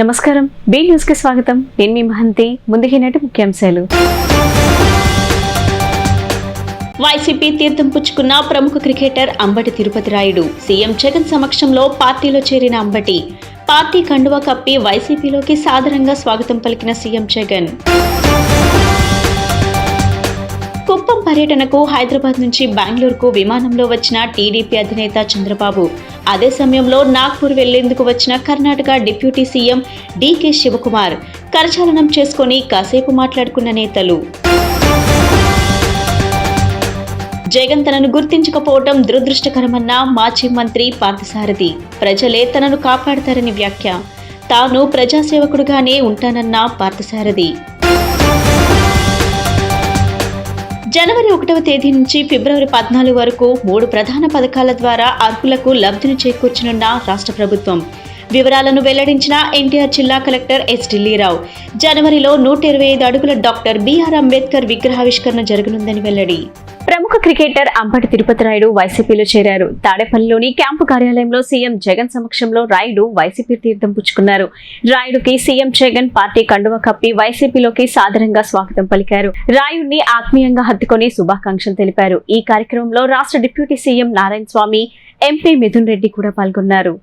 నమస్కారం, be news కి స్వాగతం. నేను మీ మహంతి. ముందుకి నేటి ముఖ్యాంశాలు. వైసీపీ తీర్థం పుచ్చుకున్న ప్రముఖ క్రికెటర్ అంబటి తిరుపతి రాయుడు సీఎం జగన్ సమక్షంలో పార్టీలో చేరిన అంబటి పార్టీ కండువా కప్పి వైసీపీలోకి సాదరంగా స్వాగతం పలికిన సీఎం జగన్. కుప్పం పర్యటనకు హైదరాబాద్ నుంచి బెంగళూరుకు విమానంలో వచ్చిన టీడీపీ అధినేత చంద్రబాబు అదే సమయంలో నాగ్పూర్ వెళ్లేందుకు వచ్చిన Karnataka deputy CM DK Shivakumar కరచాలనం చేసుకుని కాసేపు మాట్లాడుకున్న నేతలు. జగన్ తనను గుర్తించకపోవడం దురదృష్టకరమన్న మాజీ మంత్రి పార్థసారథి. ప్రజలే తనను కాపాడతారని వ్యాఖ్య. తాను ప్రజాసేవకుడుగానే ఉంటానన్న పార్థసారథి. జనవరి 1వ తేదీ నుంచి ఫిబ్రవరి 14 వరకు 3 ప్రధాన పథకాల ద్వారా అర్హులకు లబ్ధిని చేకూర్చనున్న రాష్ట్ర ప్రభుత్వం. వివరాలను వెల్లడించిన ఎన్టీఆర్ జిల్లా కలెక్టర్ ఎస్ ఢిల్లీరావు. జనవరిలో 125 అడుగుల డాక్టర్ బిఆర్ అంబేద్కర్ విగ్రహావిష్కరణ జరగనుందని వెల్లడి. ప్రముఖ క్రికెటర్ అంబటి తిరుపతి రాయుడు వైసీపీలో చేరారు. తాడేపల్లిలోని క్యాంపు కార్యాలయంలో సీఎం జగన్ సమక్షంలో రాయుడు వైసీపీ తీర్థం పుచ్చుకున్నారు. రాయుడుకి సీఎం జగన్ పార్టీ కండువా కప్పి వైసీపీలోకి సాదరంగా స్వాగతం పలికారు. రాయుడిని ఆత్మీయంగా హత్తుకొని శుభాకాంక్షలు తెలిపారు. ఈ కార్యక్రమంలో రాష్ట్ర డిప్యూటీ సీఎం నారాయణ స్వామి, ఎంపీ మిథున్ రెడ్డి కూడా పాల్గొన్నారు.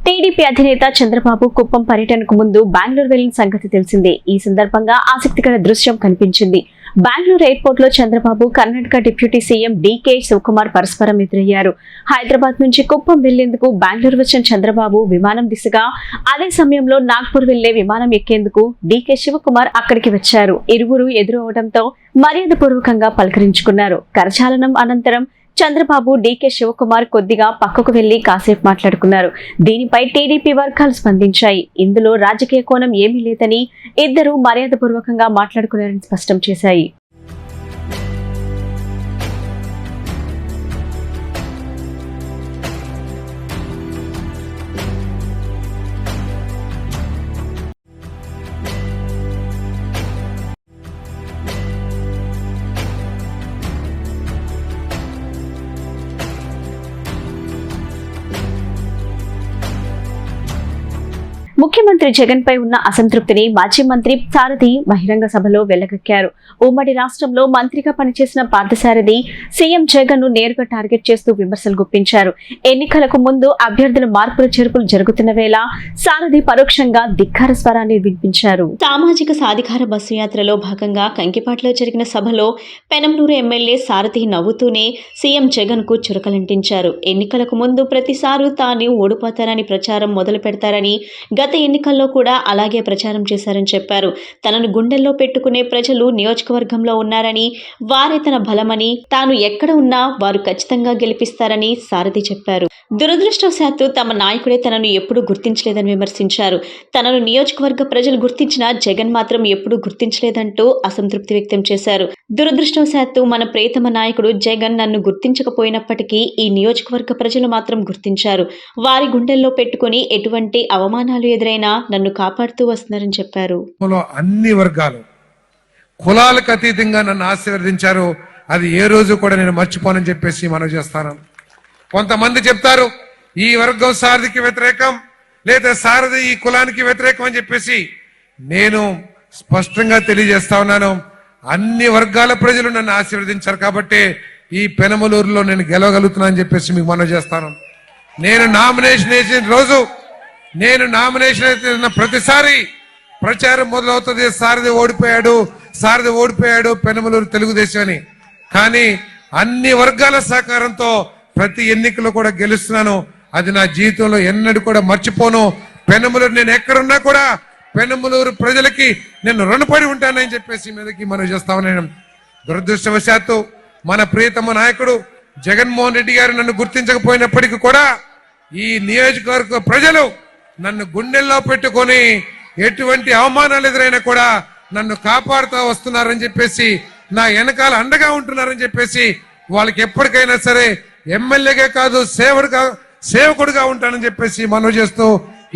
టీడీపీ అధినేత చంద్రబాబు కుప్పం పర్యటనకు ముందు బెంగళూరు వెళ్లిన సంగతి తెలిసిందే. ఈ సందర్భంగా ఆసక్తికర దృశ్యం కనిపించింది. బెంగళూరు ఎయిర్పోర్ట్ లో Chandrababu, Karnataka deputy CM DK Shivakumar పరస్పరం ఎదురయ్యారు. హైదరాబాద్ నుంచి కుప్పం వెళ్లేందుకు బెంగళూరు వచ్చిన చంద్రబాబు విమానం దిశగా అదే సమయంలో నాగ్పూర్ వెళ్లే విమానం ఎక్కేందుకు డీకే శివకుమార్ అక్కడికి వచ్చారు. ఇరువురు ఎదురవడంతో మర్యాదపూర్వకంగా పలకరించుకున్నారు. కరచాలనం అనంతరం చంద్రబాబు, డీకే శివకుమార్ కొద్దిగా పక్కకు వెళ్లి కాసేపు మాట్లాడుకున్నారు. దీనిపై టీడీపీ వర్గాలు స్పందించాయి. ఇందులో రాజకీయ కోణం ఏమీ లేదని, ఇద్దరు మర్యాదపూర్వకంగా మాట్లాడుకున్నారని స్పష్టం చేశాయి. ముఖ్యమంత్రి జగన్ పై ఉన్న అసంతృప్తిని మాజీ మంత్రి సారథి బహిరంగ సభలో వెళ్లగక్కారు. ఉమ్మడి రాష్ట్రంలో మంత్రిగా పనిచేసిన పార్థసారథి సీఎం జగన్ ను నేరుగా టార్గెట్ చేస్తూ విమర్శలు గుప్పించారు. ఎన్నికలకు ముందు అభ్యర్థుల మార్పులు చేర్పులు జరుగుతున్న వేళ సారథి పరోక్షంగా ధిక్కార స్వరాన్ని వినిపించారు. సామాజిక సాధికార బస్సు యాత్రలో భాగంగా కంకిపాట్లో జరిగిన సభలో పెనంలూరు ఎమ్మెల్యే సారథి నవ్వుతూనే సీఎం జగన్ కు చురకలంటించారు. ఎన్నికలకు ముందు ప్రతిసారి తాను ఓడిపోతారని ప్రచారం మొదలు పెడతారని, గత ఎన్నికల్లో కూడా అలాగే ప్రచారం చేశారని చెప్పారు. తనను గుండెల్లో పెట్టుకునే ప్రజలు నియోజకవర్గంలో ఉన్నారని, వారే తన బలమని, తాను ఎక్కడ ఉన్నా వారు ఖచ్చితంగా గెలిపిస్తారని సారథి చెప్పారు. దురదృష్టవశాత్తు తమ నాయకుడే తనను ఎప్పుడూ గుర్తించలేదని విమర్శించారు. తనను నియోజకవర్గ ప్రజలు గుర్తించినా జగన్ మాత్రం ఎప్పుడూ గుర్తించలేదంటూ అసంతృప్తి వ్యక్తం చేశారు. దురదృష్టవశాత్తు మన ప్రియతమ నాయకుడు జగన్ నన్ను గుర్తించకపోయినప్పటికీ ఈ నియోజకవర్గ ప్రజలు మాత్రం గుర్తించారు. వారి గుండెల్లో పెట్టుకుని ఎటువంటి అవమానాలు ఎదురైనా నన్ను కాపాడుతూ వస్తున్నారని చెప్పారు. అన్ని వర్గాలు కులాలకు అతీతంగా నన్ను ఆశీర్వదించారు. అది ఏ రోజు కూడా నేను మర్చిపోనని చెప్పేసి మనం చేస్తాను. కొంతమంది చెప్తారు ఈ వర్గం సారథికి వ్యతిరేకం, లేదా సారథి ఈ కులానికి వ్యతిరేకం అని చెప్పేసి. నేను స్పష్టంగా తెలియజేస్తా ఉన్నాను, అన్ని వర్గాల ప్రజలు నన్ను ఆశీర్వదించారు కాబట్టి ఈ పెనమలూరులో నేను గెలవగలుగుతున్నానని చెప్పేసి మీకు మనం చేస్తాను. నేను నామినేషన్ వేసిన రోజు, నేను నామినేషన్ వేసిన ప్రతిసారి ప్రచారం మొదలవుతుంది, సారథి ఓడిపోయాడు పెనమలూరు తెలుగుదేశం అని. కానీ అన్ని వర్గాల సహకారంతో ప్రతి ఎన్నికలో కూడా గెలుస్తున్నాను. అది నా జీవితంలో ఎన్నడూ కూడా మర్చిపోను. పెనమలూరు నేను ఎక్కడున్నా కూడా పెనమలూరు ప్రజలకి నేను రుణపడి ఉంటానని చెప్పేసి మీదకి మనం చేస్తా ఉన్నాను. దురదృష్టవశాత్తు మన ప్రియతమ నాయకుడు జగన్మోహన్ రెడ్డి గారు నన్ను గుర్తించకపోయినప్పటికీ కూడా ఈ నియోజకవర్గ ప్రజలు నన్ను గుండెల్లో పెట్టుకొని ఎటువంటి అవమానాలు ఎదురైనా కూడా నన్ను కాపాడుతూ వస్తున్నారని చెప్పేసి, నా వెనకాల అండగా ఉంటున్నారని చెప్పేసి, వాళ్ళకి ఎప్పటికైనా సరే ఎమ్మెల్యేగా కాదు సేవకుడుగా ఉంటానని చెప్పేసి మనవి చేస్తూ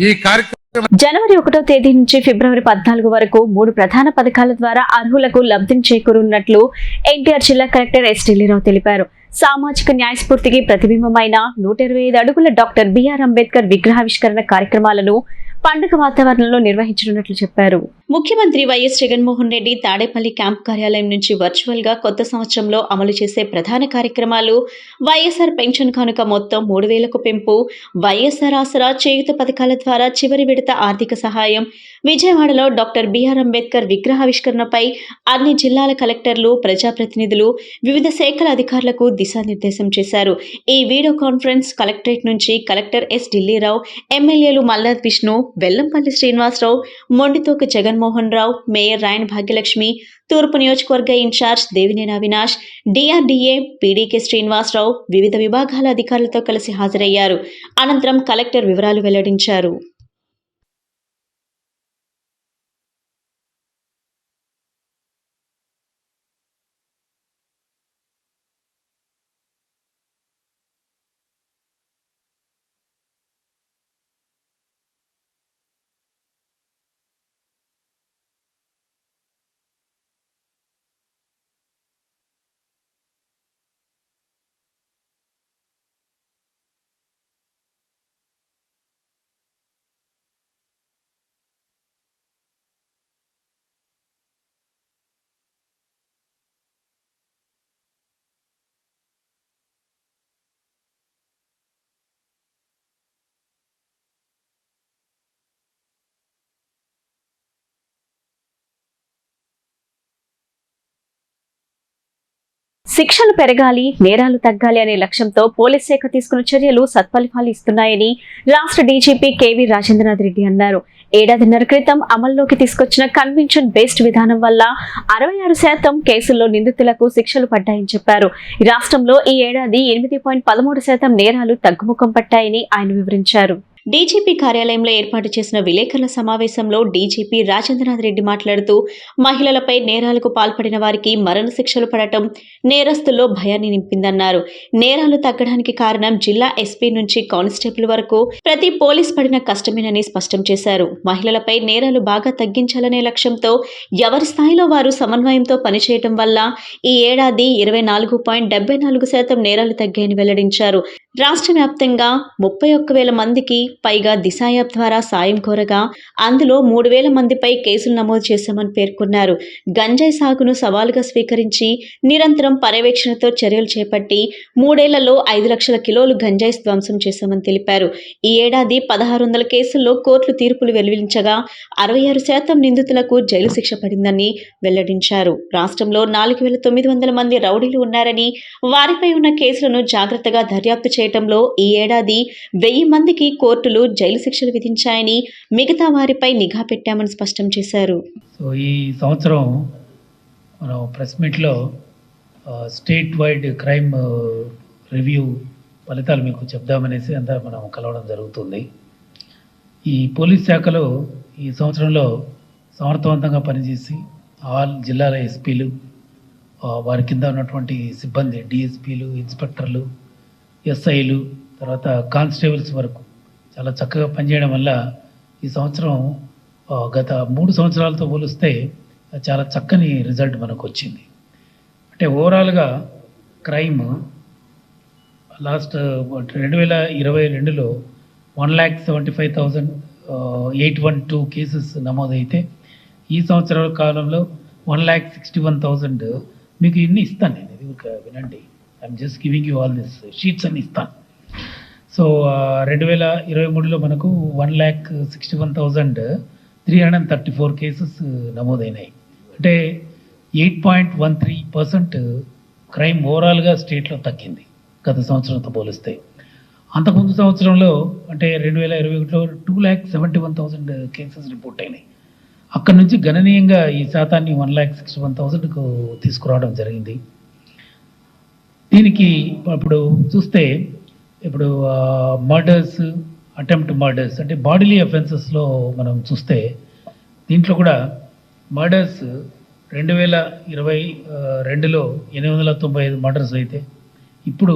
ఈ కార్యక్రమం జనవరి 1వ తేదీ నుంచి ఫిబ్రవరి 14 వరకు 3 ప్రధాన పథకాల ద్వారా అర్హులకు లబ్ధిని చేకూరున్నట్లు ఎన్టీఆర్ జిల్లా కలెక్టర్ ఎస్ ఢిల్లీరావు తెలిపారు. సామాజిక న్యాయస్ఫూర్తికి ప్రతిబింబమైన 125 అడుగుల డాక్టర్ బిఆర్ అంబేద్కర్ విగ్రహావిష్కరణ కార్యక్రమాలను పండుగ వాతావరణంలో నిర్వహించనున్నట్లు చెప్పారు. ముఖ్యమంత్రి వైఎస్ జగన్మోహన్ రెడ్డి తాడేపల్లి క్యాంప్ కార్యాలయం నుంచి వర్చువల్ గా కొత్త సంవత్సరంలో అమలు చేసే ప్రధాన కార్యక్రమాలు వైఎస్ఆర్ పెన్షన్ కానుక మొత్తం 3,000కు పెంపు, వైఎస్ఆర్ ఆసరా, చేయూత పథకాల ద్వారా చివరి విడత ఆర్థిక సహాయం, విజయవాడలో డాక్టర్ బిఆర్ అంబేద్కర్ విగ్రహావిష్కరణపై అన్ని జిల్లాల కలెక్టర్లు, ప్రజాప్రతినిధులు, వివిధ శాఖల అధికారులకు దిశానిర్దేశం చేశారు. ఈ వీడియో కాన్ఫరెన్స్ కలెక్టరేట్ నుంచి కలెక్టర్ ఎస్ ఢిల్లీరావు, ఎమ్మెల్యేలు మల్లాద్ విష్ణు, వెల్లంపల్లి శ్రీనివాసరావు, మొండితోక జగన్మోహన్ రావు, మేయర్ రాయన్ భాగ్యలక్ష్మి, తూర్పు నియోజకవర్గ incharge Devineni Avinash, DRDA PD K Srinivasarao వివిధ విభాగాల అధికారులతో కలిసి హాజరయ్యారు. అనంతరం కలెక్టర్ వివరాలు వెల్లడించారు. శిక్షలు పెరగాలి, నేరాలు తగ్గాలి అనే లక్ష్యంతో పోలీస్ శాఖ తీసుకున్న చర్యలు సత్ఫలితాలు ఇస్తున్నాయని రాష్ట్ర డీజీపీ కేవీ రాజేంద్రనాథ్ రెడ్డి అన్నారు. ఏడాదిన్నర క్రితం అమల్లోకి తీసుకొచ్చిన కన్వెన్షన్ బేస్డ్ విధానం వల్ల 66% కేసుల్లో నిందితులకు శిక్షలు పడ్డాయని చెప్పారు. రాష్ట్రంలో ఈ ఏడాది 8.13% నేరాలు తగ్గుముఖం పట్టాయని ఆయన వివరించారు. డీజీపీ కార్యాలయంలో ఏర్పాటు చేసిన విలేకరుల సమావేశంలో డీజీపీ రాజేంద్రనాథ్ రెడ్డి మాట్లాడుతూ, మహిళలపై నేరాలకు పాల్పడిన వారికి మరణశిక్షలు పడటం నేరస్తుల్లో భయాన్ని నింపిందన్నారు. నేరాలు తగ్గడానికి కారణం జిల్లా ఎస్పీ నుంచి కానిస్టేబుల్ వరకు ప్రతి పోలీస్ పడిన కష్టమేనని స్పష్టం చేశారు. మహిళలపై నేరాలు బాగా తగ్గించాలనే లక్ష్యంతో ఎవరి స్థాయిలో వారు సమన్వయంతో పనిచేయటం వల్ల ఈ ఏడాది 24.74% నేరాలు తగ్గాయని వెల్లడించారు. రాష్ట్ర వ్యాప్తంగా 31,000 మందికి పైగా దిశ యాప్ ద్వారా సాయం కోరగా అందులో 3,000 మందిపై కేసులు నమోదు చేశామని పేర్కొన్నారు. గంజాయి సాగును సవాలుగా స్వీకరించి నిరంతరం పర్యవేక్షణతో చర్యలు చేపట్టి 3 ఏళ్లలో 5 లక్షల కిలోలు గంజాయి ధ్వంసం చేశామని తెలిపారు. ఈ ఏడాది 1,600 కేసుల్లో కోర్టులు తీర్పులు వెలువరించగా 66% నిందితులకు జైలు శిక్ష పడిందని వెల్లడించారు. రాష్ట్రంలో 4,900 మంది రౌడీలు ఉన్నారని, వారిపై ఉన్న కేసులను జాగ్రత్తగా దర్యాప్తు చేయడంలో ఈ ఏడాది 1000 మందికి కోర్టులు జైలు శిక్షలు విధించాయని, మిగతా వారిపై నిఘా పెట్టామని స్పష్టం చేశారు. సో ఈ సంవత్సరం మనం ప్రెస్ మీట్లో స్టేట్ వైడ్ క్రైమ్ రివ్యూ ఫలితాలు మీకు చెప్దామనేసి అంతా మనం కలవడం జరుగుతుంది. ఈ పోలీస్ శాఖలో ఈ సంవత్సరంలో సమర్థవంతంగా పనిచేసి ఆల్ జిల్లాల ఎస్పీలు, వారి కింద ఉన్నటువంటి సిబ్బంది, డిఎస్పీలు, ఇన్స్పెక్టర్లు, ఎస్ఐలు, తర్వాత కానిస్టేబుల్స్ వరకు చాలా చక్కగా పనిచేయడం వల్ల ఈ సంవత్సరం గత 3 సంవత్సరాలతో పోలిస్తే చాలా చక్కని రిజల్ట్ మనకు వచ్చింది. అంటే ఓవరాల్గా క్రైమ్ లాస్ట్ 2022లో 1,75,812 కేసెస్ నమోదైతే ఈ సంవత్సరాల కాలంలో 1,61,000. మీకు ఇన్ని ఇస్తాను నేను, ఇది వినండి. I'm just giving you all this sheets అన్ని ఇస్తాను. సో 2023లో మనకు 1,61,334 కేసెస్ నమోదైనాయి. అంటే 8.13% క్రైమ్ ఓవరాల్గా స్టేట్లో తగ్గింది గత సంవత్సరంతో పోలిస్తే. అంతకుముందు సంవత్సరంలో అంటే 2021లో 2,71,000 కేసెస్ రిపోర్ట్ అయినాయి. అక్కడి నుంచి గణనీయంగా ఈ శాతాన్ని 1,61,000కు తీసుకురావడం జరిగింది. దీనికి ఇప్పుడు చూస్తే ఇప్పుడు మర్డర్స్, అటెంప్ట్ మర్డర్స్ అంటే బాడీలీ అఫెన్సెస్లో మనం చూస్తే దీంట్లో కూడా మర్డర్స్ 2022లో 895 మర్డర్స్ అయితే ఇప్పుడు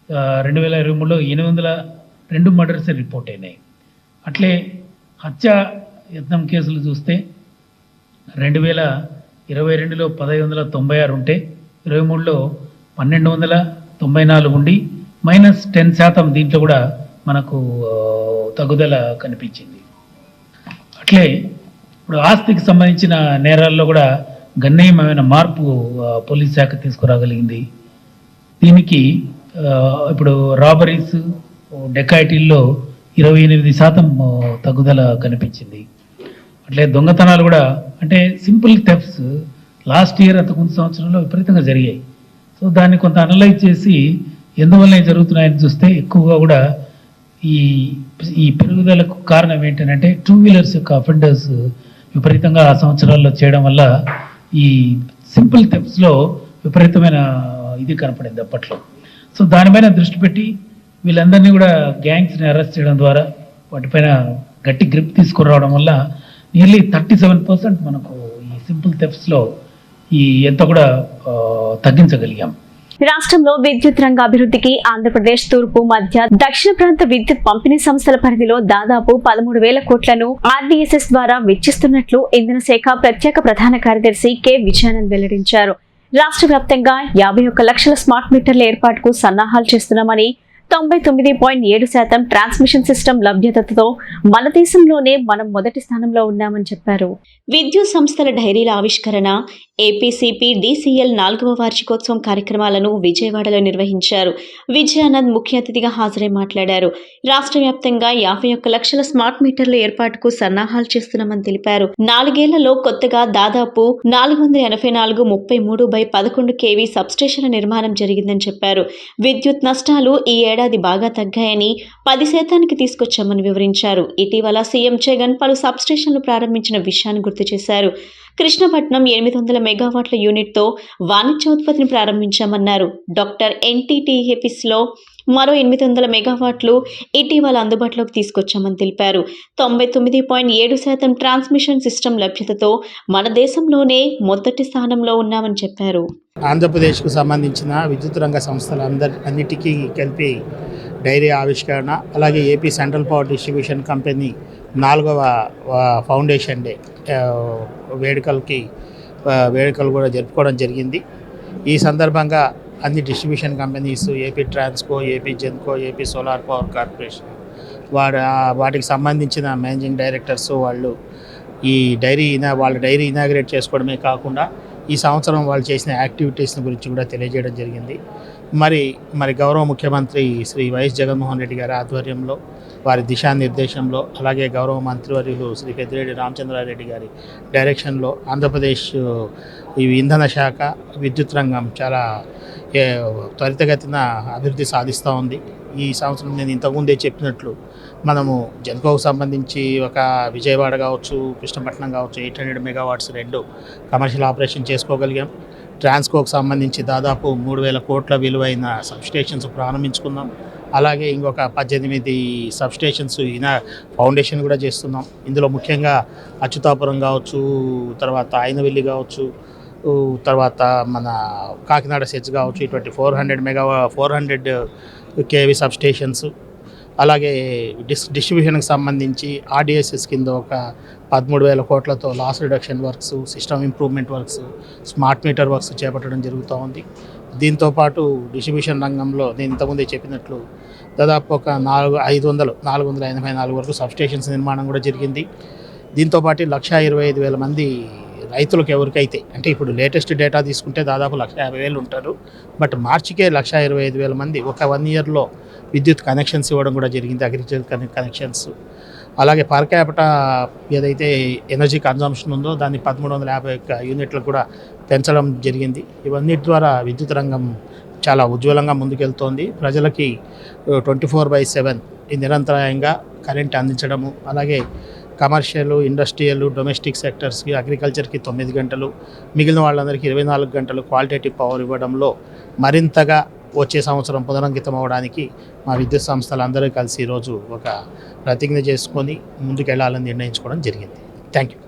2023లో 802 మర్డర్స్ రిపోర్ట్ అయినాయి. అట్లే హత్య యత్నం కేసులు చూస్తే 2022లో 1596 ఉంటే 23లో 1294 ఉండి -10% దీంట్లో కూడా మనకు తగ్గుదల కనిపించింది. అట్లే ఇప్పుడు ఆస్తికి సంబంధించిన నేరాల్లో కూడా గణనీయమైన మార్పు పోలీస్ శాఖ తీసుకురాగలిగింది. దీనికి ఇప్పుడు రాబరీస్, డెకాయిటీల్లో 28% తగ్గుదల కనిపించింది. అట్లే దొంగతనాలు కూడా, అంటే సింపుల్ థెఫ్ట్స్ లాస్ట్ ఇయర్ అంతకుముందు సంవత్సరంలో విపరీతంగా జరిగాయి. సో దాన్ని కొంత అనలైజ్ చేసి ఎందువల్ల జరుగుతున్నాయని చూస్తే ఎక్కువగా కూడా ఈ పెరుగుదలకు కారణం ఏంటంటే 2 వీలర్స్ యొక్క అఫెండర్స్ విపరీతంగా ఆ సంవత్సరాల్లో చేయడం వల్ల ఈ సింపుల్ థెఫ్ట్స్లో విపరీతమైన ఇది కనపడింది అప్పట్లో. సో దానిపైన దృష్టి పెట్టి వీళ్ళందరినీ కూడా గ్యాంగ్స్ని అరెస్ట్ చేయడం ద్వారా వాటిపైన గట్టి గ్రిప్ తీసుకురావడం వల్ల నియర్లీ 37% మనకు ఈ సింపుల్ థెఫ్ట్స్లో ఎంత కూడా తగ్గించగలిగాం. రాష్ట్రంలో విద్యుత్ రంగ అభివృద్ధికి ఆంధ్రప్రదేశ్ తూర్పు, మధ్య, దక్షిణ ప్రాంత విద్యుత్ పంపిణీ సంస్థల పరిధిలో దాదాపు 13,000 కోట్లను RDSS ద్వారా వెచ్చిస్తున్నట్లు ఇంధన శాఖ ప్రత్యేక ప్రధాన కార్యదర్శి కె. విజయానంద్ వెల్లడించారు. రాష్ట్ర వ్యాప్తంగా 51 లక్షల స్మార్ట్ మీటర్ల ఏర్పాటుకు సన్నాహాలు చేస్తున్నామని, 99.7% ట్రాన్స్మిషన్ సిస్టమ్ లభ్యతతో మన దేశంలోనే మనం మొదటి స్థానంలో ఉన్నామని చెప్పారు. విద్యుత్ సంస్థల డైరీల ఆవిష్కరణ, ఏపీసీపీ DCL 4వ వార్షికోత్సవం కార్యక్రమాలను విజయవాడలో నిర్వహించారు. విజయానంద్ ముఖ్య అతిథిగా హాజరై మాట్లాడారు. రాష్ట్ర వ్యాప్తంగా 51 లక్షల స్మార్ట్ మీటర్ల ఏర్పాటుకు సన్నాహాలు చేస్తున్నామని తెలిపారు. 4 ఏళ్లలో కొత్తగా దాదాపు 484 33/11 kV సబ్స్టేషన్ల నిర్మాణం జరిగిందని చెప్పారు. విద్యుత్ నష్టాలు ఈ ఏడాది బాగా తగ్గాయని, 10% తీసుకొచ్చామని వివరించారు. ఇటీవల సీఎం జగన్ పలు సబ్స్టేషన్లు ప్రారంభించిన విషయాన్ని గుర్తు చేశారు. కృష్ణపట్నం 800 మెగావాట్ల యూనిట్తో వాణిజ్యోత్పత్తిని ప్రారంభించామన్నారు. డాక్టర్ NTTAPSలో మరో 800 మెగావాట్లు ఇటీవల అందుబాటులోకి తీసుకొచ్చామని తెలిపారు. 99.7% ట్రాన్స్మిషన్ సిస్టమ్ లభ్యతతో మన దేశంలోనే మొదటి స్థానంలో ఉన్నామని చెప్పారు. ఆంధ్రప్రదేశ్కు సంబంధించిన విద్యుత్ రంగ సంస్థలు అన్నిటికీ కలిపి డైరీ ఆవిష్కరణ, అలాగే AP central power distribution company 4వ ఫౌండేషన్ డే వేడుకలు కూడా జరుపుకోవడం జరిగింది. ఈ సందర్భంగా అన్ని distribution companies, AP Transco, AP Genco, AP solar power corporation వాటికి సంబంధించిన మేనేజింగ్ డైరెక్టర్స్ వాళ్ళు ఈ వాళ్ళ డైరీ ఇనాగ్రేట్ చేసుకోవడమే కాకుండా ఈ సంవత్సరం వాళ్ళు చేసిన యాక్టివిటీస్ని గురించి కూడా తెలియజేయడం జరిగింది. మరి గౌరవ ముఖ్యమంత్రి శ్రీ వైఎస్ జగన్మోహన్ రెడ్డి గారి ఆధ్వర్యంలో, వారి దిశానిర్దేశంలో, అలాగే గౌరవ మంత్రివర్యులు శ్రీ పెద్దిరెడ్డి రామచంద్రారెడ్డి గారి డైరెక్షన్లో ఆంధ్రప్రదేశ్ ఈ ఇంధన శాఖ, విద్యుత్ రంగం చాలా త్వరితగతిన అభివృద్ధి సాధిస్తూ ఉంది. ఈ సంవత్సరం నేను ఇంతకుముందే చెప్పినట్లు మనము జెన్కోకు సంబంధించి ఒక విజయవాడ కావచ్చు, కృష్ణపట్నం కావచ్చు 800 మెగావాట్స్ 2 కమర్షియల్ ఆపరేషన్ చేసుకోగలిగాం. ట్రాన్స్కోకు సంబంధించి దాదాపు 3,000 కోట్ల విలువైన సబ్స్టేషన్స్ ప్రారంభించుకున్నాం. అలాగే ఇంకొక 18 సబ్స్టేషన్స్ ఫౌండేషన్ కూడా చేస్తున్నాం. ఇందులో ముఖ్యంగా అచ్యుతాపురం కావచ్చు, తర్వాత అయినవెల్లి కావచ్చు, తర్వాత మన కాకినాడ సెజ్ కావచ్చు, ఇటువంటి 400 kV సబ్స్టేషన్స్, అలాగే డిస్ట్రిబ్యూషన్కి సంబంధించి RDSS కింద ఒక 13,000 కోట్లతో loss reduction works, system improvement works, smart meter works చేపట్టడం జరుగుతూ ఉంది. దీంతోపాటు డిస్ట్రిబ్యూషన్ రంగంలో నేను ఇంతకుముందే చెప్పినట్లు దాదాపు ఒక 484 వరకు సబ్స్టేషన్స్ నిర్మాణం కూడా జరిగింది. దీంతోపాటు 125,000 మంది రైతులకు ఎవరికైతే, అంటే ఇప్పుడు లేటెస్ట్ డేటా తీసుకుంటే దాదాపు 150,000 ఉంటారు. బట్ మార్చికే 125,000 మంది ఒక 1 ఇయర్లో విద్యుత్ కనెక్షన్స్ ఇవ్వడం కూడా జరిగింది, అగ్రికల్చర్ కనెక్షన్స్. అలాగే పర్ క్యాపిటా ఏదైతే ఎనర్జీ కన్జంప్షన్ ఉందో దాన్ని 1351 యూనిట్లకు కూడా పెంచడం జరిగింది. ఇవన్నీ ద్వారా విద్యుత్ రంగం చాలా ఉజ్వలంగా ముందుకెళ్తోంది. ప్రజలకి 24/7 ఈ నిరంతరాయంగా కరెంట్ అందించడము, అలాగే కమర్షియల్, ఇండస్ట్రియల్, డొమెస్టిక్ సెక్టర్స్కి, అగ్రికల్చర్కి 9 గంటలు, మిగిలిన వాళ్ళందరికీ 24 గంటలు క్వాలిటేటివ్ పవర్ ఇవ్వడంలో మరింతగా వచ్చే సంవత్సరం పునరంకితం అవ్వడానికి మా విద్యుత్ సంస్థలందరూ కలిసి ఈరోజు ఒక ప్రతిజ్ఞ చేసుకొని ముందుకెళ్లాలని నిర్ణయించుకోవడం జరిగింది. Thank you.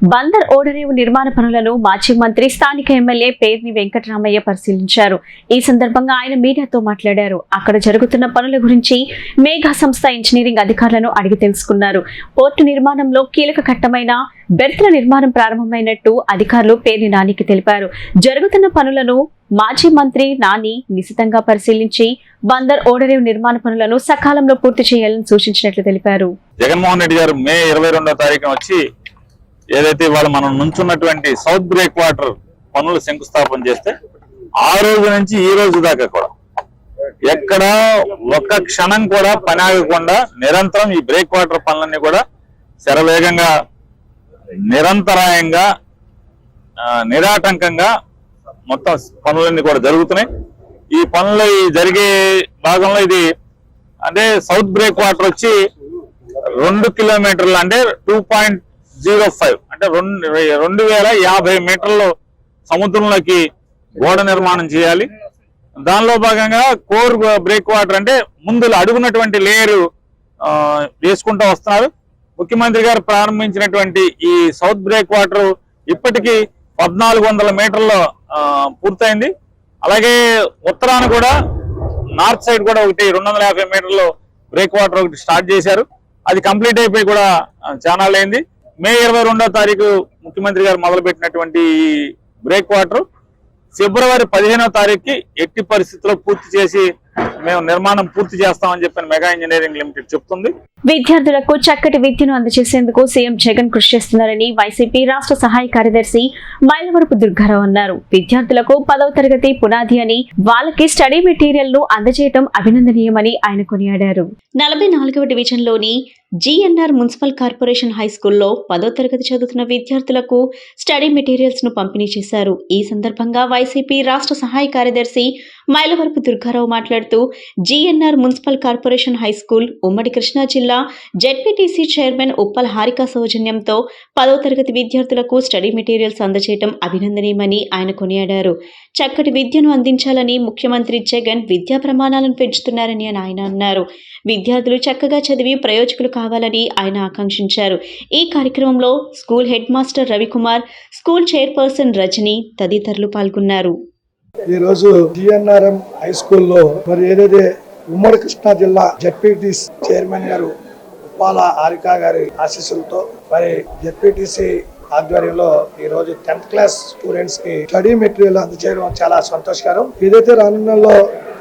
బందర్ ఓడరేవు నిర్మాణ పనులను మాజీ మంత్రి స్థానిక ఎమ్మెల్యే పేర్ని వెంకటరామయ్య పరిశీలించారు. ఈ సందర్భంగా ఆయన మీడియాతో మాట్లాడారు. అక్కడ జరుగుతున్న పనుల గురించి మేఘా సంస్థ ఇంజనీరింగ్ అధికారులను అడిగి తెలుసుకున్నారు. పోర్టు నిర్మాణంలో కీలక ఘట్టమైన బెర్త్ల నిర్మాణం ప్రారంభమైనట్టు అధికారులు పేర్ని నానికి తెలిపారు. జరుగుతున్న పనులను మాజీ మంత్రి నాని నిశితంగా పరిశీలించి బందర్ ఓడరేవు నిర్మాణ పనులను సకాలంలో పూర్తి చేయాలని సూచించినట్లు తెలిపారు. జగన్మోహన్ రెడ్డి గారు మే 22వ తారీఖున వచ్చి ఏదైతే ఇవాళ మనం నుంచున్నటువంటి సౌత్ బ్రేక్ వాటర్ పనులు శంకుస్థాపన చేస్తే ఆ రోజు నుంచి ఈ రోజు దాకా కూడా ఎక్కడ ఒక్క క్షణం కూడా పని ఆగకుండా నిరంతరం ఈ బ్రేక్ వాటర్ పనులన్నీ కూడా శరవేగంగా నిరంతరాయంగా నిరాటంకంగా మొత్తం పనులన్నీ కూడా జరుగుతున్నాయి. ఈ పనులు జరిగే భాగంలో ఇది అంటే సౌత్ బ్రేక్ వాటర్ వచ్చి 2 కిలోమీటర్లు అంటే 2.05 అంటే 2050 మీటర్లు సముద్రంలోకి గోడ నిర్మాణం చేయాలి. దానిలో భాగంగా కోర్ బ్రేక్ వాటర్ అంటే ముందు అడుగున్నటువంటి లేయర్ వేసుకుంటూ వస్తున్నారు. ముఖ్యమంత్రి గారు ప్రారంభించినటువంటి ఈ సౌత్ బ్రేక్ వాటర్ ఇప్పటికీ 1400 మీటర్లు పూర్తయింది. అలాగే ఉత్తరాన కూడా నార్త్ సైడ్ కూడా ఒకటి 250 మీటర్లు బ్రేక్ వాటర్ ఒకటి స్టార్ట్ చేశారు. అది కంప్లీట్ అయిపోయి కూడా చాలా అయింది. మే 22వ తారీఖు ముఖ్యమంత్రి గారు మొదలుపెట్టినటువంటి ఈ బ్రేక్ వాటర్ ఫిబ్రవరి 15వ తారీఖుకి ఎట్టి పరిస్థితుల్లో పూర్తి చేసి మేము నిర్మాణం పూర్తి చేస్తామని చెప్పిన మెగా ఇంజనీరింగ్ లిమిటెడ్ చెప్తుంది. విద్యార్థులకు చక్కటి విద్యను అందజేసేందుకు సీఎం జగన్ కృషి చేస్తున్నారని వైసీపీ రాష్ట్ర సహాయ కార్యదర్శి మైలవరపు దుర్గారావు అన్నారు. విద్యార్థులకు 10వ తరగతి పునాది అని వాళ్ళకి స్టడీ మెటీరియల్ ను అందజేయడం అభినందనీయమని ఆయన కొనియాడారు. 44వ డివిజన్లోని జీఎన్ఆర్ మున్సిపల్ కార్పొరేషన్ హై స్కూల్లో 10వ తరగతి చదువుతున్న విద్యార్థులకు స్టడీ మెటీరియల్స్ ను పంపిణీ చేశారు. ఈ సందర్భంగా వైసీపీ రాష్ట్ర సహాయ కార్యదర్శి మైలవరపు దుర్గారావు మాట్లాడుతూ GNR municipal corporation high school ఉమ్మడి కృష్ణా జిల్లా జెడ్పీటీసీ చైర్మన్ ఉప్పల హారిక సౌజన్యంతో 10వ తరగతి విద్యార్థులకు స్టడీ మెటీరియల్స్ అందజేయడం అభినందనీయమని ఆయన కొనియాడారు. చక్కటి విద్యను అందించాలని ముఖ్యమంత్రి జగన్ విద్యా ప్రమాణాలను పెంచుతున్నారని ఆయన అన్నారు. విద్యార్థులు చక్కగా చదివి ప్రయోజకులు కావాలని ఆయన ఆకాంక్షించారు. ఈ కార్యక్రమంలో school head master Ravikumar, school chairperson Rajani తదితరులు పాల్గొన్నారు. ఈరోజు జిఎన్ఆర్ఎం హై స్కూల్లో మరి ఏదైతే ఉమ్మడి కృష్ణా జిల్లా జెడ్పీటీసీ చైర్మన్ గారు ఉప్పాల హారిక గారి ఆశీస్సులతో మరి జెడ్పీటీసీ ఆధ్వర్యంలో ఈ రోజు 10th క్లాస్ స్టూడెంట్స్ కి స్టడీ మెటీరియల్ అందజేయడం చాలా సంతోషకరం. ఏదైతే రానున్నలో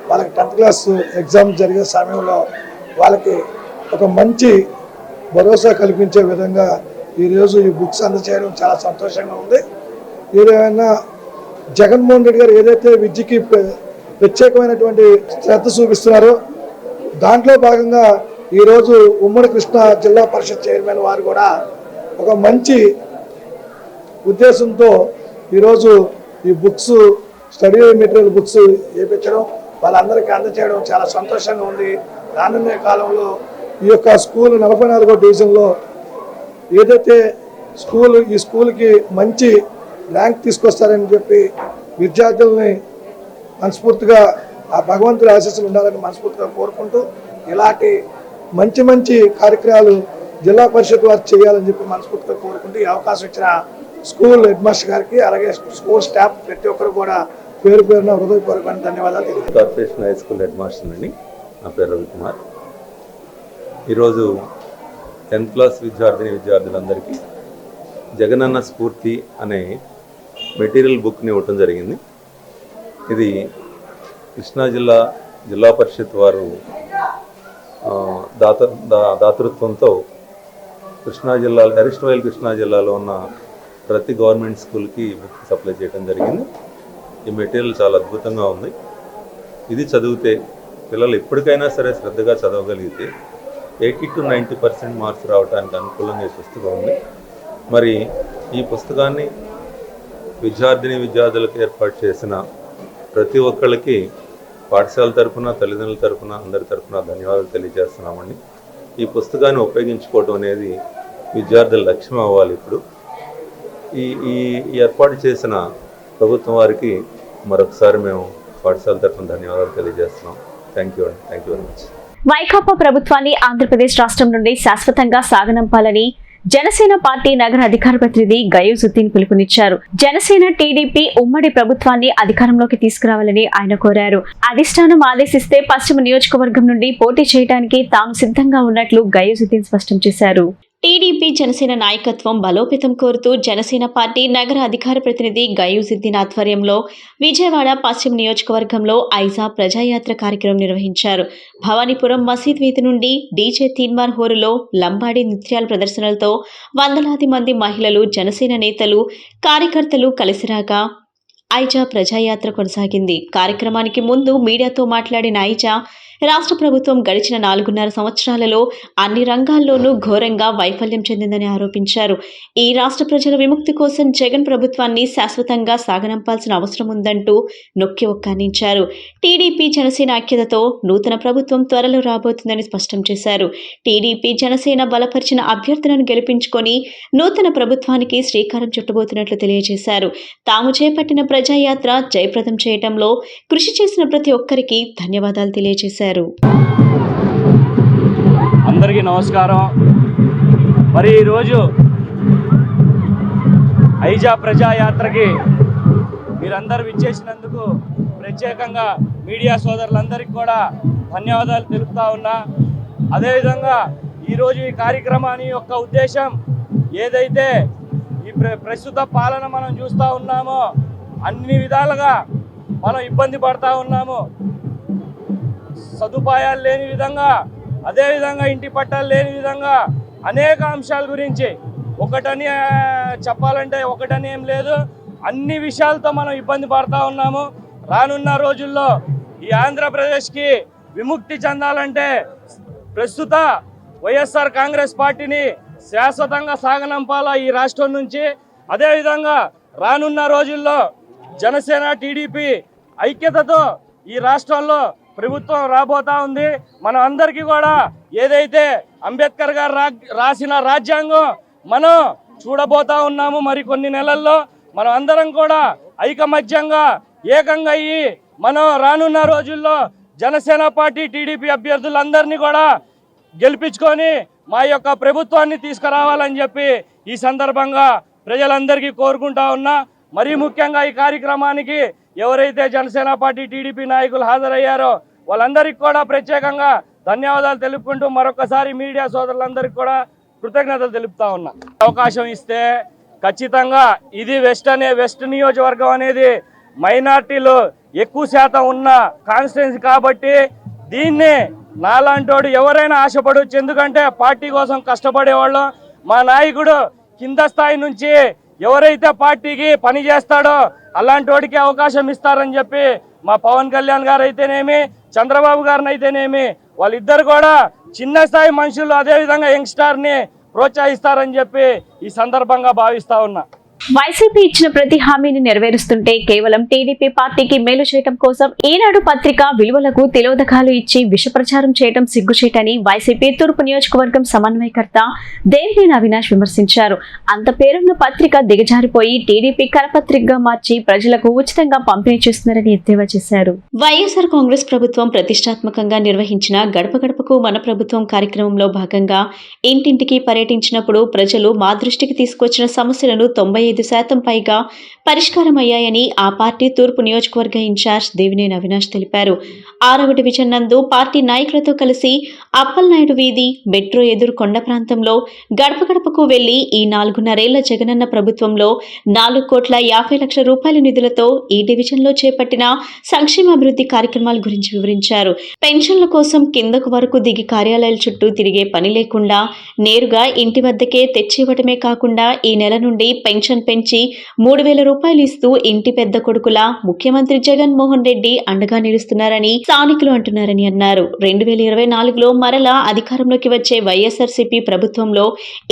వాళ్ళకి 10th క్లాస్ ఎగ్జామ్ జరిగే సమయంలో వాళ్ళకి ఒక మంచి భరోసా కల్పించే విధంగా ఈరోజు ఈ బుక్స్ అందజేయడం చాలా సంతోషంగా ఉంది. ఏదైనా జగన్మోహన్ రెడ్డి గారు ఏదైతే విద్యకి ప్రత్యేకమైనటువంటి శ్రద్ధ చూపిస్తున్నారో దాంట్లో భాగంగా ఈరోజు ఉమ్మడి కృష్ణా జిల్లా పరిషత్ చైర్మన్ వారు కూడా ఒక మంచి ఉద్దేశంతో ఈరోజు ఈ బుక్స్ స్టడీ మెటీరియల్ బుక్స్ వేయించడం వాళ్ళందరికీ అందజేయడం చాలా సంతోషంగా ఉంది. రానున్న కాలంలో ఈ యొక్క స్కూల్ 44వ డివిజన్లో ఏదైతే ఈ స్కూల్కి మంచి ర్యాంక్ తీసుకొస్తారని చెప్పి విద్యార్థుల్ని మనస్ఫూర్తిగా ఆ భగవంతుడి ఆశీస్సులు ఉండాలని మనస్ఫూర్తిగా కోరుకుంటూ ఇలాంటి మంచి మంచి కార్యక్రమాలు జిల్లా పరిషత్ వారు చేయాలని చెప్పి మనస్ఫూర్తిగా కోరుకుంటూ ఈ అవకాశం ఇచ్చిన స్కూల్ హెడ్ మాస్టర్ గారికి అలాగే స్కూల్ స్టాఫ్ ప్రతి ఒక్కరు కూడా పేరు పేరున హృదయపూర్వకమైన ధన్యవాదాలు. Corporation high school head master అండి, నా పేరు రవికుమార్. ఈరోజు 10th క్లాస్ విద్యార్థులందరికీ జగనన్న స్ఫూర్తి అనే మెటీరియల్ బుక్ని ఇవ్వటం జరిగింది. ఇది కృష్ణా జిల్లా పరిషత్ వారు దాతృత్వంతో అరిస్టోయిల్ కృష్ణా జిల్లాలో ఉన్న ప్రతి గవర్నమెంట్ స్కూల్కి బుక్ సప్లై చేయడం జరిగింది. ఈ మెటీరియల్ చాలా అద్భుతంగా ఉంది. ఇది చదివితే పిల్లలు ఎప్పటికైనా సరే శ్రద్ధగా చదవగలిగితే 80 to 90% మార్క్స్ రావడానికి అనుకూలంగా ఈ పుస్తకం ఉంది. మరి ఈ పుస్తకాన్ని విద్యార్థులకు ఏర్పాటు చేసిన ప్రతి ఒక్కళ్ళకి పాఠశాల తరఫున, తల్లిదండ్రుల తరఫున, అందరి తరఫున ధన్యవాదాలు తెలియజేస్తున్నామండి. ఈ పుస్తకాన్ని ఉపయోగించుకోవడం అనేది విద్యార్థుల లక్ష్యం అవ్వాలి. ఇప్పుడు ఈ ఏర్పాటు చేసిన ప్రభుత్వం వారికి మరొకసారి మేము పాఠశాల తరఫున ధన్యవాదాలు తెలియజేస్తున్నాం. Thank you very much. Vaikapa ప్రభుత్వాన్ని ఆంధ్రప్రదేశ్ రాష్ట్రం నుండి శాశ్వతంగా సాగనంపాలని జనసేన పార్టీ నగర అధికార ప్రతినిధి గయూసుద్దీన్ పిలుపునిచ్చారు. జనసేన టీడీపీ ఉమ్మడి ప్రభుత్వాన్ని అధికారంలోకి తీసుకురావాలని ఆయన కోరారు. అధిష్టానం ఆదేశిస్తే పశ్చిమ నియోజకవర్గం నుండి పోటీ చేయడానికి తాను సిద్ధంగా ఉన్నట్లు గయూసుద్దీన్ స్పష్టం చేశారు. టీడీపీ జనసేన నాయకత్వం బలోపేతం కోరుతూ జనసేన పార్టీ నగర అధికార ప్రతినిధి గయూసుద్దీన్ ఆధ్వర్యంలో విజయవాడ పశ్చిమ నియోజకవర్గంలో ఐజా ప్రజాయాత్ర కార్యక్రమం నిర్వహించారు. భవానీపురం మసీద్ వీధి నుండి డీజే తీన్మార్ హోరులో లంబాడీ నృత్యాల ప్రదర్శనలతో వందలాది మంది మహిళలు, జనసేన నేతలు, కార్యకర్తలు కలిసిరాగా ఐజా ప్రజాయాత్ర కొనసాగింది. కార్యక్రమానికి ముందు మీడియాతో మాట్లాడిన ఐజా రాష్ట్ర ప్రభుత్వం గడిచిన 4.5 సంవత్సరాలలో అన్ని రంగాల్లోనూ ఘోరంగా వైఫల్యం చెందిందని ఆరోపించారు. ఈ రాష్ట్ర ప్రజల విముక్తి కోసం జగన్ ప్రభుత్వాన్ని శాశ్వతంగా సాగనంపాల్సిన అవసరం ఉందంటూ నొక్కి ఒక్కానించారు. టీడీపీ జనసేన ఐక్యతతో నూతన ప్రభుత్వం త్వరలో రాబోతుందని స్పష్టం చేశారు. టీడీపీ జనసేన బలపరిచిన అభ్యర్థులను గెలిపించుకొని నూతన ప్రభుత్వానికి శ్రీకారం చుట్టబోతున్నట్లు తెలియజేశారు. తాము చేపట్టిన ప్రజాయాత్ర జయప్రదం చేయడంలో కృషి చేసిన ప్రతి ఒక్కరికి ధన్యవాదాలు తెలియజేశారు. అందరికీ నమస్కారం. మరి ఈరోజు ఐజా ప్రజాయాత్రకి మీరందరూ విచ్చేసినందుకు ప్రత్యేకంగా మీడియా సోదరులందరికీ కూడా ధన్యవాదాలు తెలుపుతా ఉన్నా. అదేవిధంగా ఈరోజు ఈ కార్యక్రమాన్ని యొక్క ఉద్దేశం ఏదైతే ఈ ప్రస్తుత పాలన మనం చూస్తూ ఉన్నామో అన్ని విధాలుగా మనం ఇబ్బంది పడతా ఉన్నాము. సదుపాయాలు లేని విధంగా, అదేవిధంగా ఇంటి పట్టాలు లేని విధంగా అనేక అంశాల గురించి ఒకటని చెప్పాలంటే ఒకటని ఏం లేదు, అన్ని విషయాలతో మనం ఇబ్బంది పడతా ఉన్నాము. రానున్న రోజుల్లో ఈ ఆంధ్రప్రదేశ్కి విముక్తి చెందాలంటే ప్రస్తుత వైఎస్ఆర్ కాంగ్రెస్ పార్టీని శాశ్వతంగా సాగనంపాలా ఈ రాష్ట్రం నుంచి. అదేవిధంగా రానున్న రోజుల్లో జనసేన టీడీపీ ఐక్యతతో ఈ రాష్ట్రంలో ప్రభుత్వం రాబోతా ఉంది. మనం అందరికీ కూడా ఏదైతే అంబేద్కర్ గారు రాసిన రాజ్యాంగం మనం చూడబోతా ఉన్నాము. మరి కొన్ని నెలల్లో మనం అందరం కూడా ఐకమత్యంగా ఏకంగా అయ్యి మనం రానున్న రోజుల్లో జనసేన పార్టీ టీడీపీ అభ్యర్థులందరినీ కూడా గెలిపించుకొని మా యొక్క ప్రభుత్వాన్ని తీసుకురావాలని చెప్పి ఈ సందర్భంగా ప్రజలందరికీ కోరుకుంటా ఉన్నా. మరీ ముఖ్యంగా ఈ కార్యక్రమానికి ఎవరైతే జనసేన పార్టీ టీడీపీ నాయకులు హాజరయ్యారో వాళ్ళందరికీ కూడా ప్రత్యేకంగా ధన్యవాదాలు తెలుపుకుంటూ మరొకసారి మీడియా సోదరులందరికీ కూడా కృతజ్ఞతలు తెలుపుతా ఉన్నా. అవకాశం ఇస్తే ఖచ్చితంగా ఇది వెస్ట్ నియోజకవర్గం అనేది మైనార్టీలు ఎక్కువ శాతం ఉన్న కాన్స్టిట్యున్సీ కాబట్టి దీన్ని నాలాంటోడు ఎవరైనా ఆశపడవచ్చు. ఎందుకంటే పార్టీ కోసం కష్టపడేవాళ్ళం. మా నాయకుడు కింద స్థాయి నుంచి ఎవరైతే పార్టీకి పని చేస్తాడో అలాంటి వాడికి అవకాశం ఇస్తారని చెప్పి మా పవన్ కళ్యాణ్ గారు అయితేనేమి, చంద్రబాబు గారిని అయితేనేమి వాళ్ళిద్దరు కూడా చిన్న స్థాయి మనుషులు, అదేవిధంగా యంగ్స్టార్ని ప్రోత్సహిస్తారని చెప్పి ఈ సందర్భంగా భావిస్తా ఉన్నా. వైసీపీ ఇచ్చిన ప్రతి హామీని నెరవేరుస్తుంటే కేవలం టీడీపీ పార్టీకి మేలు చేయడం కోసం ఈనాడు పత్రిక విలువలకు తిలోదకాలు ఇచ్చి విష ప్రచారం చేయడం సిగ్గుచేటని వైసీపీ తూర్పు నియోజకవర్గం సమన్వయకర్త దేవినేని అవినాష్ విమర్శించారు. అంత పేరున్న పత్రిక దిగజారిపోయి టీడీపీ కరపత్రికగా మార్చి ప్రజలకు ఉచితంగా పంపిణీ చేస్తున్నారని ఎద్దేవా చేశారు. వైఎస్ఆర్ కాంగ్రెస్ ప్రభుత్వం ప్రతిష్టాత్మకంగా నిర్వహించిన గడప గడపకు మన ప్రభుత్వం కార్యక్రమంలో భాగంగా ఇంటింటికి పర్యటించినప్పుడు ప్రజలు మా దృష్టికి తీసుకొచ్చిన సమస్యలను 95% పైగా పరిష్కారమయ్యాయని ఆ పార్టీ తూర్పు నియోజకవర్గ ఇన్ఛార్జ్ దేవినేని అవినాష్ తెలిపారు. 6వ డివిజన్ నందు పార్టీ నాయకులతో కలిసి అప్పలనాయుడు వీధి, మెట్రో ఎదురు కొండ ప్రాంతంలో గడప గడపకు వెళ్లి ఈ 4.5 జగనన్న ప్రభుత్వంలో 4,50 లక్షల రూపాయల నిధులతో ఈ డివిజన్లో చేపట్టిన సంక్షేమాభివృద్ధి కార్యక్రమాల గురించి వివరించారు. పెన్షన్ల కోసం కిందకు వరకు దిగి కార్యాలయాల చుట్టూ తిరిగే పని లేకుండా నేరుగా ఇంటి వద్దకే తెచ్చివ్వటమే కాకుండా ఈ నెల నుండి పెన్షన్ పెంచి 3,000 రూపాయలు ఇస్తూ ఇంటి పెద్ద కొడుకులా ముఖ్యమంత్రి జగన్మోహన్ రెడ్డి అండగా నిలుస్తున్నారని స్థానికులు అంటున్నారని అన్నారు. 2024లో మరలా అధికారంలోకి వచ్చే వైఎస్ఆర్సీపీ ప్రభుత్వంలో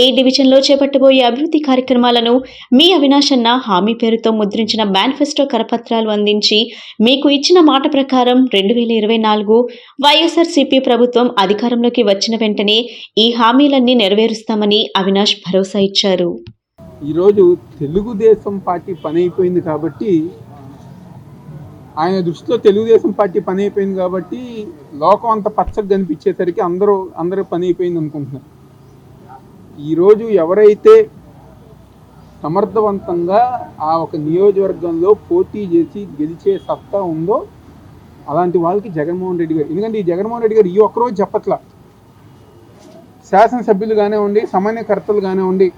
ఈ డివిజన్లో చేపట్టబోయే అభివృద్ధి కార్యక్రమాలను మీ అవినాష్ అన్న హామీ పేరుతో ముద్రించిన మేనిఫెస్టో కరపత్రాలు అందించి మీకు ఇచ్చిన మాట ప్రకారం 2024 వైఎస్ఆర్సీపీ ప్రభుత్వం అధికారంలోకి వచ్చిన వెంటనే ఈ హామీలన్నీ నెరవేరుస్తామని అవినాష్ భరోసా ఇచ్చారు. ఈరోజు తెలుగుదేశం పార్టీ పని అయిపోయింది కాబట్టి, ఆయన దృష్టిలో తెలుగుదేశం పార్టీ పని అయిపోయింది కాబట్టి లోకం అంత పచ్చగా కనిపించేసరికి అందరూ పని అయిపోయింది అనుకుంటున్నారు. ఈరోజు ఎవరైతే సమర్థవంతంగా ఆ ఒక నియోజకవర్గంలో పోటీ చేసి గెలిచే సత్తా ఉందో అలాంటి వాళ్ళకి జగన్మోహన్ రెడ్డి గారు, ఎందుకంటే ఈ జగన్మోహన్ రెడ్డి గారు ఈ ఒక్కరోజు చెప్పట్లా, శాసనసభ్యులు కానివ్వండి, సమన్వయకర్తలు కానివ్వండి,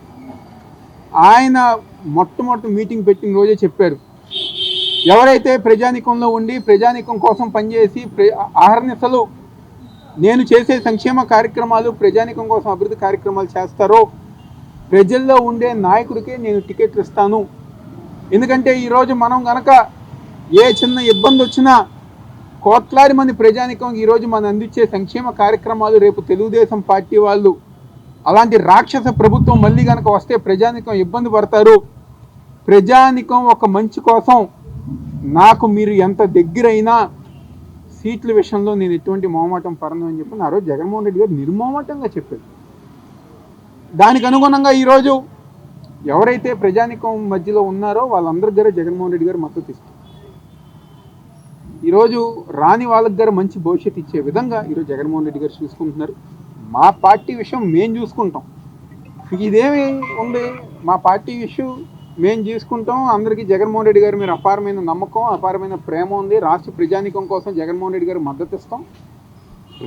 ఆయన మొట్టమొదటి మీటింగ్ పెట్టిన రోజే చెప్పారు, ఎవరైతే ప్రజానీకంలో ఉండి ప్రజానీకం కోసం పనిచేసి ఆహర్నిశలు నేను చేసే సంక్షేమ కార్యక్రమాలు ప్రజానీకం కోసం అభివృద్ధి కార్యక్రమాలు చేస్తారో ప్రజల్లో ఉండే నాయకుడికే నేను టికెట్లు ఇస్తాను. ఎందుకంటే ఈరోజు మనం కనుక ఏ చిన్న ఇబ్బంది వచ్చినా కోట్లాది మంది ప్రజానీకం ఈరోజు మనం అందించే సంక్షేమ కార్యక్రమాలు రేపు తెలుగుదేశం పార్టీ వాళ్ళు అలాంటి రాక్షస ప్రభుత్వం మళ్ళీ కనుక వస్తే ప్రజానీకం ఇబ్బంది పడతారు. ప్రజానీకం ఒక మంచి కోసం నాకు మీరు ఎంత దగ్గరైనా సీట్ల విషయంలో నేను ఎటువంటి మొహమాటం పడను అని చెప్పి ఆ రోజు జగన్మోహన్ రెడ్డి గారు నిర్మోహమాటంగా చెప్పారు. దానికి అనుగుణంగా ఈరోజు ఎవరైతే ప్రజానీకం మధ్యలో ఉన్నారో వాళ్ళందరి దగ్గర జగన్మోహన్ రెడ్డి గారు మద్దతు ఇస్తారు. ఈరోజు రాని వాళ్ళకి దగ్గర మంచి భవిష్యత్తు ఇచ్చే విధంగా ఈరోజు జగన్మోహన్ రెడ్డి గారు చూసుకుంటున్నారు. మా పార్టీ విషయం మేము చూసుకుంటాం, ఇదేమి ఉంది, మా పార్టీ ఇష్యూ మేము చూసుకుంటాం. అందరికీ జగన్మోహన్ రెడ్డి గారు మీరు అపారమైన నమ్మకం, అపారమైన ప్రేమ ఉంది. రాష్ట్ర ప్రజానీకం కోసం జగన్మోహన్ రెడ్డి గారు మద్దతు ఇస్తాం.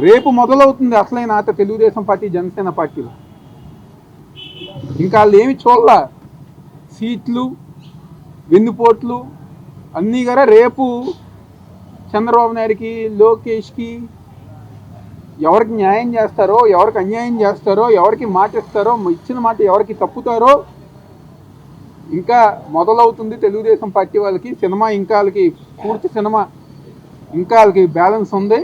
రేపు మొదలవుతుంది అసలైన ఆట తెలుగుదేశం పార్టీ జనసేన పార్టీలో. ఇంకా వాళ్ళు ఏమి చూడాల, సీట్లు వెన్నుపోట్లు అన్నీ కూడా రేపు చంద్రబాబు నాయుడికి, లోకేష్కి ఎవరికి న్యాయం చేస్తారో, ఎవరికి అన్యాయం చేస్తారో, ఎవరికి మాట ఇస్తారో, ఇచ్చిన మాట ఎవరికి తప్పుతారో ఇంకా మొదలవుతుంది తెలుగుదేశం పార్టీ వాళ్ళకి. సినిమా ఇంకా వాళ్ళకి పూర్తి సినిమా ఇంకా వాళ్ళకి బ్యాలెన్స్ ఉంది.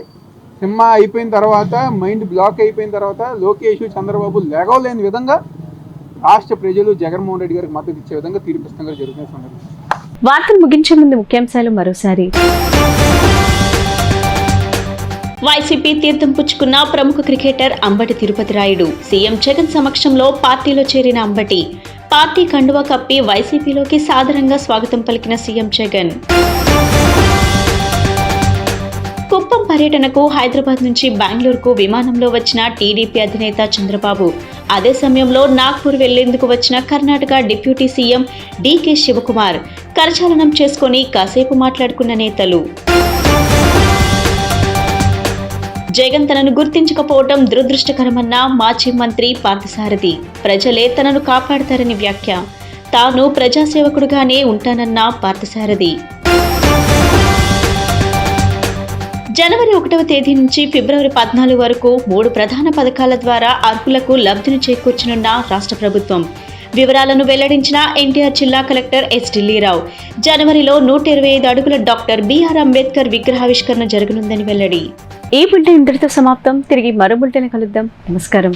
సినిమా అయిపోయిన తర్వాత, మైండ్ బ్లాక్ అయిపోయిన తర్వాత లోకేష్, చంద్రబాబు లేగలేని విధంగా రాష్ట్ర ప్రజలు జగన్మోహన్ రెడ్డి గారికి మద్దతు ఇచ్చే విధంగా తీర్పిస్తాం జరుగుతున్న సందర్భం. వార్తలు ముగించే ముందు ముఖ్యాంశాలు మరోసారి. వైసీపీ తీర్థం పుచ్చుకున్న ప్రముఖ క్రికెటర్ అంబటి తిరుపతి రాయుడు. సీఎం జగన్ సమక్షంలో పార్టీలో చేరిన అంబటి పార్టీ కండువా కప్పి వైసీపీలోకి సాదరంగా స్వాగతం పలికిన సీఎం జగన్. కుప్పం పర్యటనకు హైదరాబాద్ నుంచి బెంగళూరుకు విమానంలో వచ్చిన టీడీపీ అధినేత చంద్రబాబు. అదే సమయంలో నాగ్పూర్ వెళ్లేందుకు వచ్చిన Karnataka deputy CM DK Shivakumar కరచాలనం చేసుకుని కాసేపు మాట్లాడుకున్న నేతలు. జగన్ తనను గుర్తించకపోవడం దురదృష్టకరమన్న మాజీ మంత్రి పార్థసారథి. ప్రజలే తనను కాపాడతారని వ్యాఖ్య. తాను ప్రజాసేవకుడుగానే ఉంటానన్న పార్థసారథి. జనవరి 1వ తేదీ నుంచి ఫిబ్రవరి 14 వరకు 3 ప్రధాన పథకాల ద్వారా అర్హులకు లబ్ధిని చేకూర్చనున్న రాష్ట్ర ప్రభుత్వం. వివరాలను వెల్లడించిన ఎన్టీఆర్ జిల్లా కలెక్టర్ ఎస్ ఢిల్లీరావు. జనవరిలో 125 అడుగుల డాక్టర్ బిఆర్ అంబేద్కర్ విగ్రహావిష్కరణ జరగనుందని వెల్లడి. ఈ బులెటిన్ ఇంతటితో సమాప్తం. తిరిగి మరో బులెటిన్ కలుద్దాం. నమస్కారం.